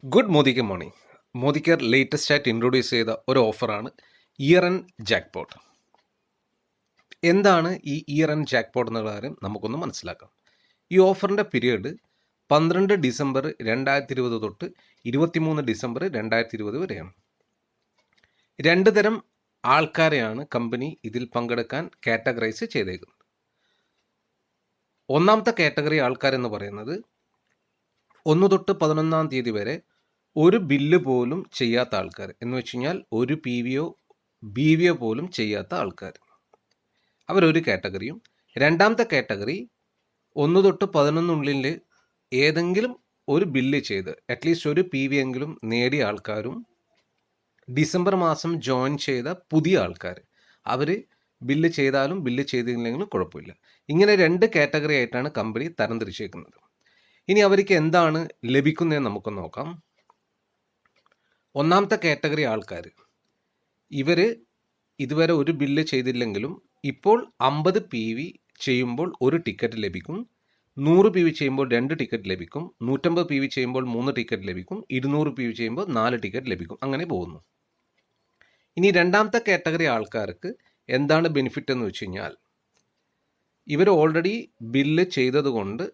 Good മോദിക്ക് morning. Modicare latest ആയിട്ട് introduce ചെയ്ത ഒരു ഓഫറാണ് ഇയർ എൻഡ് ജാക്ക്പോട്ട്. എന്താണ് ഈ ഇയർ എൻഡ് ജാക്ക്പോട്ട് എന്നുള്ള കാര്യം നമുക്കൊന്ന് മനസ്സിലാക്കാം. ഈ ഓഫറിൻ്റെ പീരീഡ് 12 ഡിസംബർ 2020 തൊട്ട് 23 ഡിസംബർ 2020 വരെയാണ്. രണ്ട് തരം ആൾക്കാരെയാണ് കമ്പനി ഇതിൽ പങ്കെടുക്കാൻ കാറ്റഗറൈസ് ചെയ്തേക്കുന്നത്. ഒന്നാമത്തെ കാറ്റഗറി ആൾക്കാരെന്ന് പറയുന്നത് 1 തൊട്ട് 11 തീയതി വരെ ഒരു ബില്ല് പോലും ചെയ്യാത്ത ആൾക്കാർ, എന്ന് വെച്ച് കഴിഞ്ഞാൽ ഒരു PVO BVO പോലും ചെയ്യാത്ത ആൾക്കാർ, അവരൊരു കാറ്റഗറിയും. രണ്ടാമത്തെ കാറ്റഗറി 1 തൊട്ട് 11 ഏതെങ്കിലും ഒരു ബില്ല് ചെയ്ത് അറ്റ്ലീസ്റ്റ് ഒരു PV എങ്കിലും നേടിയ ആൾക്കാരും ഡിസംബർ മാസം ജോയിൻ ചെയ്ത പുതിയ ആൾക്കാർ. അവർ ബില്ല് ചെയ്താലും ബില്ല് ചെയ്തില്ലെങ്കിലും കുഴപ്പമില്ല. ഇങ്ങനെ രണ്ട് കാറ്റഗറി ആയിട്ടാണ് കമ്പനി തരംതിരിച്ചേക്കുന്നത്. ഇനി അവർക്ക് എന്താണ് ലഭിക്കുന്നതെന്ന് നമുക്ക് നോക്കാം. ഒന്നാമത്തെ കാറ്റഗറി ആൾക്കാർ, ഇവർ ഇതുവരെ ഒരു ബില്ല് ചെയ്തില്ലെങ്കിലും ഇപ്പോൾ 50 PV ചെയ്യുമ്പോൾ ഒരു ടിക്കറ്റ് ലഭിക്കും, 100 PV ചെയ്യുമ്പോൾ 2 ടിക്കറ്റ് ലഭിക്കും, 150 PV ചെയ്യുമ്പോൾ 3 ടിക്കറ്റ് ലഭിക്കും, 200 PV ചെയ്യുമ്പോൾ 4 ടിക്കറ്റ് ലഭിക്കും. അങ്ങനെ പോകുന്നു. ഇനി രണ്ടാമത്തെ കാറ്റഗറി ആൾക്കാർക്ക് എന്താണ് ബെനിഫിറ്റ് എന്ന് വെച്ച് കഴിഞ്ഞാൽ, ഇവർ ഓൾറെഡി ബില്ല് ചെയ്തതുകൊണ്ട്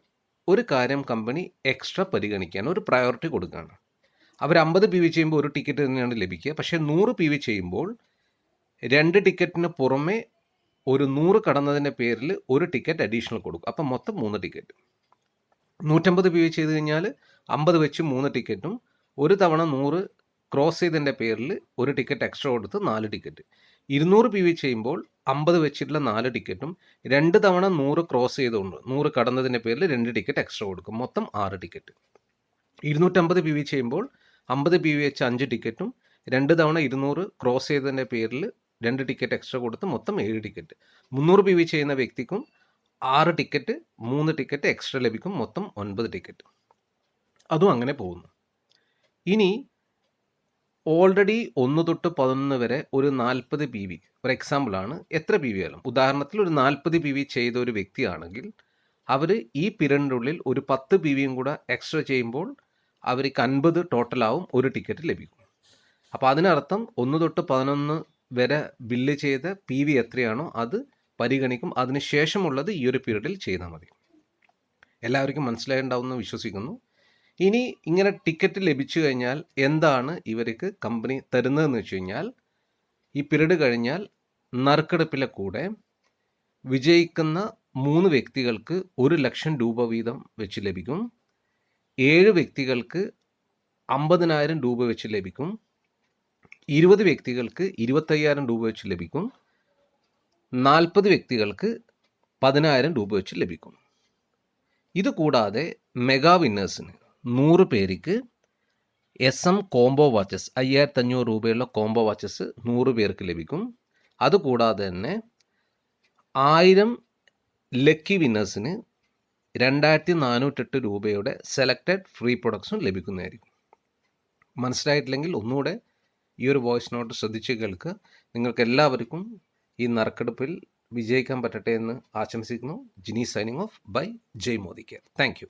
ഒരു കാര്യം കമ്പനി എക്സ്ട്രാ പരിഗണിക്കാൻ ഒരു പ്രയോറിറ്റി കൊടുക്കുകയാണ്. അവർ 50 PV ചെയ്യുമ്പോൾ ഒരു ടിക്കറ്റ് തന്നെയാണ് ലഭിക്കുക. പക്ഷേ 100 PV ചെയ്യുമ്പോൾ 2 ടിക്കറ്റിന് പുറമെ ഒരു 100 കടന്നതിൻ്റെ പേരിൽ ഒരു ടിക്കറ്റ് അഡീഷണൽ കൊടുക്കും. അപ്പം മൊത്തം 3 ടിക്കറ്റ്. 150 PV ചെയ്ത് കഴിഞ്ഞാൽ 50 വെച്ച് 3 ടിക്കറ്റും, ഒരു തവണ 100 ക്രോസ് ചെയ്തതിൻ്റെ പേരിൽ ഒരു ടിക്കറ്റ് എക്സ്ട്രാ കൊടുത്ത് 4 ടിക്കറ്റ്. 200 PV ചെയ്യുമ്പോൾ 50 വെച്ചിട്ടുള്ള 4 ടിക്കറ്റും, 2 തവണ 100 ക്രോസ് ചെയ്തുകൊണ്ട് 100 കടന്നതിൻ്റെ പേരിൽ 2 ടിക്കറ്റ് എക്സ്ട്രാ കൊടുക്കും. മൊത്തം 6 ടിക്കറ്റ്. 250 PV ചെയ്യുമ്പോൾ 50 PV വെച്ച് 5 ടിക്കറ്റും, 2 തവണ 200 ക്രോസ് ചെയ്തതിൻ്റെ പേരിൽ 2 ടിക്കറ്റ് എക്സ്ട്രാ കൊടുത്ത് മൊത്തം 7 ടിക്കറ്റ്. 300 PV ചെയ്യുന്ന വ്യക്തിക്കും 6 ടിക്കറ്റ്, 3 ടിക്കറ്റ് എക്സ്ട്രാ ലഭിക്കും. മൊത്തം 9 ടിക്കറ്റ്. അതും അങ്ങനെ പോകുന്നു. ഇനി ഓൾറെഡി 1 തൊട്ട് 11 വരെ ഒരു 40 PV, ഒരു എക്സാമ്പിളാണ്, എത്ര PV ആയാലും, ഉദാഹരണത്തിൽ ഒരു 40 PV ചെയ്ത ഒരു വ്യക്തിയാണെങ്കിൽ അവർ ഈ പീരീഡിൻ്റെ ഉള്ളിൽ ഒരു 10 PVയും കൂടെ എക്സ്ട്രാ ചെയ്യുമ്പോൾ അവർക്ക് 50 ടോട്ടലാവും, ഒരു ടിക്കറ്റ് ലഭിക്കും. അപ്പോൾ അതിനർത്ഥം 1 തൊട്ട് 11 വരെ ബില്ല് ചെയ്ത PV എത്രയാണോ അത് പരിഗണിക്കും. അതിന് ശേഷമുള്ളത് ഈ ഒരു പീരീഡിൽ ചെയ്താൽ മതി. എല്ലാവർക്കും മനസ്സിലായിട്ടുണ്ടാവുമെന്ന് വിശ്വസിക്കുന്നു. ഇനി ഇങ്ങനെ ടിക്കറ്റ് ലഭിച്ചു കഴിഞ്ഞാൽ എന്താണ് ഇവർക്ക് കമ്പനി തരുന്നതെന്ന് വെച്ച് കഴിഞ്ഞാൽ, ഈ പീരീഡ് കഴിഞ്ഞാൽ നറുക്കെടുപ്പിലെ കൂടെ വിജയിക്കുന്ന 3 വ്യക്തികൾക്ക് 1 ലക്ഷം രൂപ വീതം വെച്ച് ലഭിക്കും, 7 വ്യക്തികൾക്ക് 50,000 രൂപ വെച്ച് ലഭിക്കും, 20 വ്യക്തികൾക്ക് 25,000 രൂപ വെച്ച് ലഭിക്കും, 40 വ്യക്തികൾക്ക് 10,000 രൂപ വെച്ച് ലഭിക്കും. ഇത് കൂടാതെ മെഗാ വിന്നേഴ്സിന് 100 പേർക്ക് SM കോംബോ വാച്ചസ് 5,500 രൂപയുള്ള കോംബോ വാച്ചസ് 100 പേർക്ക് ലഭിക്കും. അതുകൂടാതെ തന്നെ 1000 ലക്കി വിന്നേഴ്സിന് 2,408 രൂപയുടെ സെലക്റ്റഡ് ഫ്രീ പ്രൊഡക്ട്സും ലഭിക്കുന്നതായിരിക്കും. മനസ്സിലായിട്ടില്ലെങ്കിൽ ഒന്നുകൂടെ ഈ ഒരു വോയിസ് നോട്ട് ശ്രദ്ധിച്ച് കേൾക്കുക. നിങ്ങൾക്ക് എല്ലാവർക്കും ഈ നറുക്കെടുപ്പിൽ വിജയിക്കാൻ പറ്റട്ടെ എന്ന് ആശംസിക്കുന്നു. ജിനി സൈനിങ് ഓഫ് ബൈ ജയ് മോദിക്ക്. Thank you.